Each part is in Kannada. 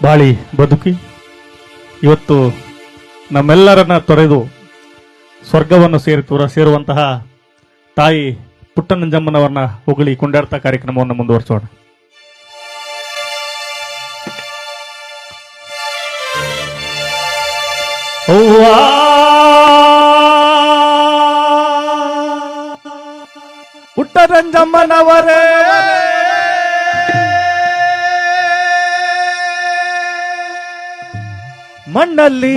ಬಾಳಿ ಬದುಕಿ ಇವತ್ತು ನಮ್ಮೆಲ್ಲರನ್ನ ತೊರೆದು ಸ್ವರ್ಗವನ್ನು ಸೇರುವಂತಹ ತಾಯಿ ಪುಟ್ಟನಂಜಮ್ಮನವರನ್ನ ಹೊಗಳಿ ಕೊಂಡಾಡ್ತಾ ಕಾರ್ಯಕ್ರಮವನ್ನು ಮುಂದುವರಿಸೋಣ. ಪುಟ್ಟನಂಜಮ್ಮನವರೇ ಮಣ್ಣಲ್ಲಿ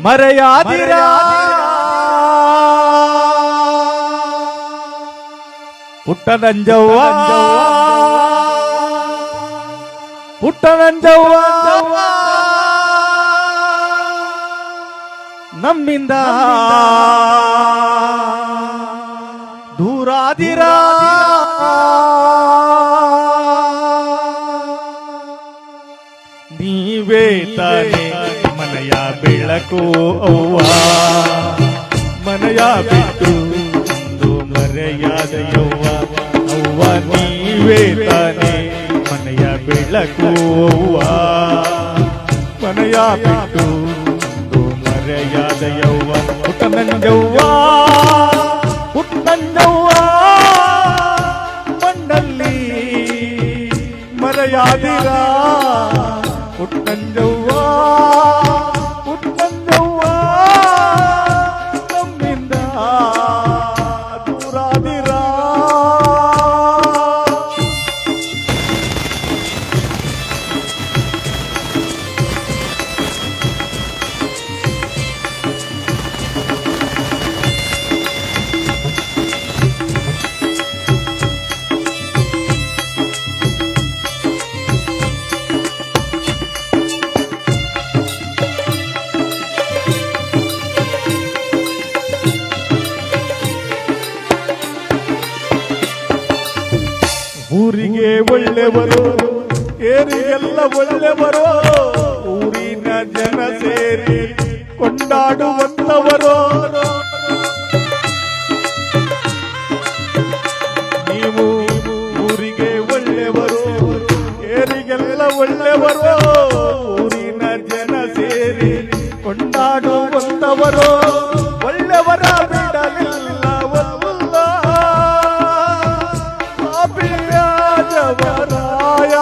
ಮರೆಯಾದಿರ ಪುಟ್ಟನಂಜವ್ವ ಪುಟ್ಟನಂಜವ್ವ ನಮ್ಮಿಂದ ದೂರಾದಿರ ನೀವೇ ತಾನೇ ಮನೆಯ ಬೆಳಕು ಅವ್ವ, ಮನೆಯ ಬಿಟ್ಟು ಒಂದು ಮರೆಯಾದ ಯವ್ವ ಅವ್ವ, ನೀವೇ ತಾನೇ ಮನೆಯ ಬೆಳಕು ಅವ್ವ, ಮನೆಯ ಬಿಟ್ಟು ಒಂದು ಮರೆಯಾದ ಯವ್ವ. ಪುಟ್ಟನಂಜವ್ವ ಪುಟ್ಟನಂಜವ್ವ ಮಣ್ಣಲ್ಲಿ ಮರೆಯಾದಿರ ಪುಟ್ಟನಂಜವ್ವ ಪುಟ್ಟನಂಜವ್ವ ನಮ್ಮಿಂದ ದೂರಾದಿರ. ಊರಿಗೆ ಒಳ್ಳೆವರು ಏರಿಗೆಲ್ಲ ಒಳ್ಳೆವರು, ಊರಿನ ಜನ ಸೇರಿ ಕೊಂಡಾಡುವಂತವರು. ನೀವು ಊರಿಗೆ ಒಳ್ಳೆವರು ಏರಿಗೆಲ್ಲ ಒಳ್ಳೆವರು, ಊರಿನ ಜನ ಸೇರಿ ಕೊಂಡಾಡುವಂತವರು. ಒಳ್ಳೆವರ ಬಿಡಲಿಲ್ಲ ಜವರಾಯ.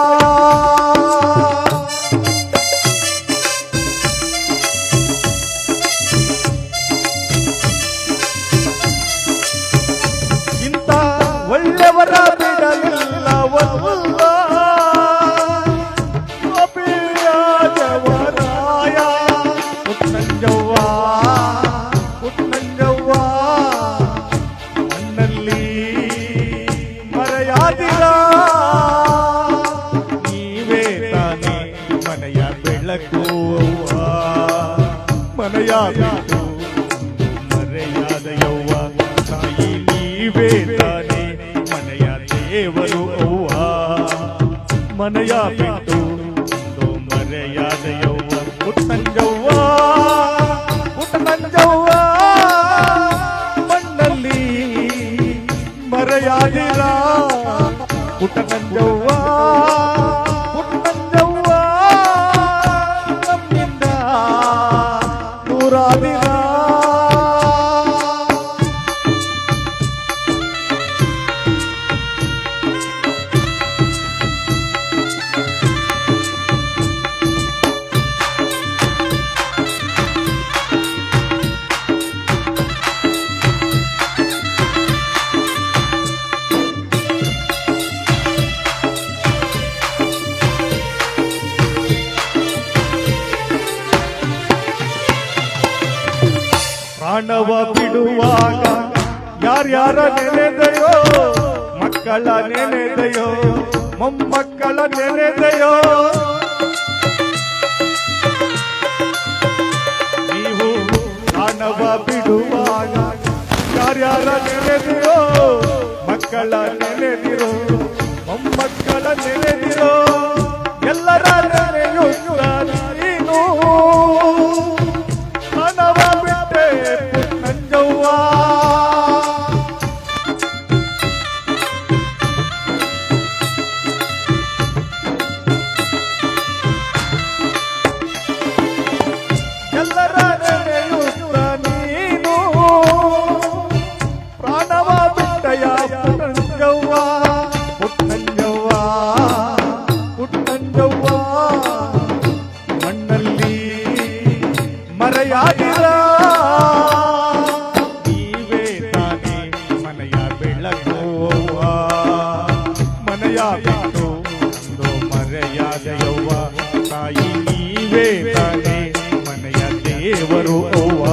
ಇಂಥ ಒಳ್ಳೆವರ ಬಿಡಲಿಲ್ಲ ವಲ್ಲ ಜವರಾಯ. ಪುಟ್ಟನಂಜವ್ವ ಪುಟ್ಟನಂಜವ್ವ ಮಣ್ಣಲ್ಲಿ ಮರೆಯಾದಿರ ಮನೆಯ ಬಿಟ್ಟು ಮರೆಯಾದ ಯವ್ವ, ತಾಯಿ ನೀವೇ ತಾನೇ ಮನೆಯ ದೇವರು ಅವ್ವ, ಮನೆಯ ಬಿಟ್ಟು ಒಂದು ಮರೆಯಾದ ಯವ್ವ. ಪುಟ್ಟನಂಜವ್ವ ಪುಟ್ಟನಂಜವ್ವ ಮಣ್ಣಲ್ಲಿ ಮರೆಯಾದಿರ ಪುಟ್ಟನಂಜವ್ವ ಪುಟ್ಟನಂಜವ್ವ ನಮ್ಮಿಂದ ದೂರಾದಿರ. ಪ್ರಾಣವ ಬಿಡುವಾಗ ಯಾರ್ಯಾರ ನೆನೆದೆಯೋ, ಮಕ್ಕಳ ನೆನೆದೆಯೋ ಮೊಮ್ಮಕ್ಕಳ ನೆನೆದೆಯೋ. ನೀವು ಪ್ರಾಣವ ಬಿಡುವಾಗ ಯಾರ್ಯಾರ ನೆನೆದೆಯೋ, ಮಕ್ಕಳ ನೆನೆದಿರೋ ಮೊಮ್ಮಕ್ಕಳ ನೆನೆದಿರೋ. ಎಲ್ಲರ ನೆನೆಯುತ್ತ ನೀನು ಪ್ರಾಣವ ಬಿಟ್ಟೆ ಪುಟ್ಟನಂಜವ್ವ. ಮನೆಯ ಬಿಟ್ಟು ಅಂದು ಮರೆಯಾದೆಯವ್ವ ತಾಯಿ ನೀವೇ ತಾನೇ ಮನೆಯ ದೇವರು ಅವ್ವ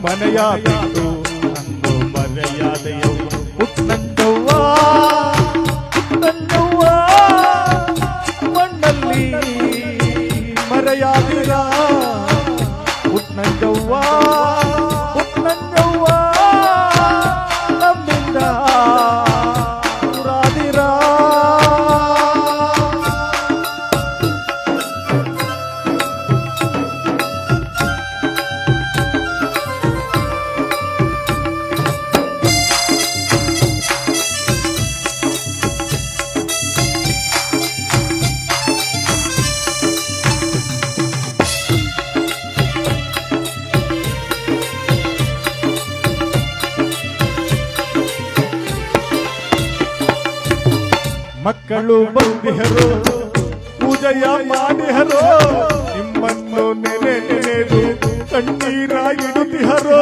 ಮನೆಯ ಬಿಟ್ಟು ಅಂದು ಮರೆಯಾದೆಯವ್ವ ಪುಟ್ಟಂಜವ್ವ ಪುಟ್ಟಂಜವ್ವ ಮಣ್ಣಲ್ಲಿ ಮರೆಯಾದಿರ ಪುಟ್ಟಂಜವ್ವ ಪುಟ್ಟಂಜವ್ವ ನಮ್ಮಿಂದ ದೂರಾದಿರ ಮಕ್ಕಳು ಬಂದಿಹರು ಪೂಜೆಯ ಮಾಡಿಹರು ನಿಮ್ಮನ್ನು ನೆನೆ ನೆನೆದು ಕಣ್ಣೀರ ಇಡುತ್ತಿಹರು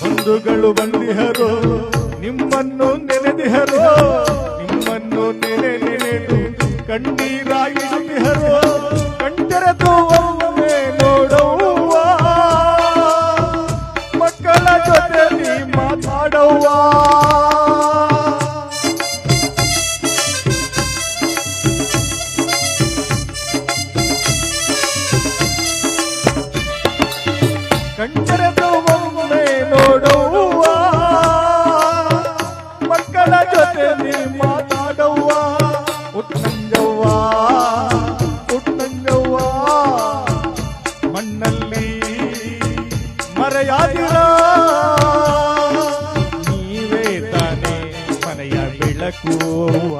ಬಂಧುಗಳು ಬಂದಿಹರು ನಿಮ್ಮನ್ನು ನೆನೆದಿಹರು ನಿಮ್ಮನ್ನು ನೆನೆ ನೆನೆದು ಕಣ್ಣೀರ ಇಡುತ್ತಿಹರು ಕಣ್ತೆರೆದು ಒಮ್ಮೆ ನೋಡುವ ಮಕ್ಕಳ ಜೊತೆ ಮಾತಾಡವ್ವ ಕಣ್ತೆರೆದು ಒಮ್ಮೆ ನೋಡುವ ಮಕ್ಕಳ ಜೊತೆ ಮಾತಾಡವ್ವ ಪುಟ್ಟಂಜವ್ವ ಪುಟ್ಟಂಜವ್ವ ಮಣ್ಣಲ್ಲಿ ಮರೆಯಾದಿರ ಬೆಳಕುವ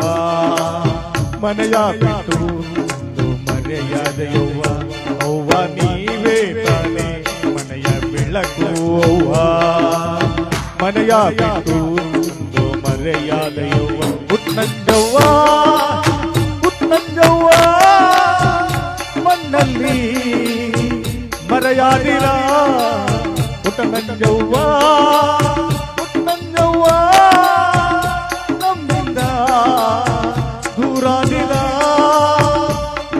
ಮನೆಯ ಬಿಟ್ಟು ಒಂದು ಮರೆಯಾದೆಯವ್ವ ಅವ್ವ ನೀವೇ ತಾನೆ ಮನೆಯ ಬೆಳಕುವ ಮನೆಯ ಬಿಟ್ಟು ಒಂದು ಮರೆಯಾದೆಯವ್ವ ಪುಟ್ಟಂಜವ್ವ ಪುಟ್ಟಂಜವ್ವ ಮಣ್ಣಲ್ಲಿ ಮರೆಯಾದಿರ ಪುಟ್ಟಂಜವ್ವ ಪುಟ್ಟಂಜವ್ವ ದೂರಾದಿರ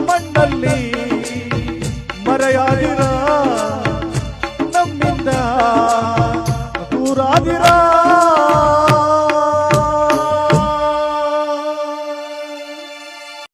ಮಣ್ಣಲ್ಲಿ ಮರೆಯಾದಿರ ನಮ್ಮಿಂದ ದೂರಾದಿರ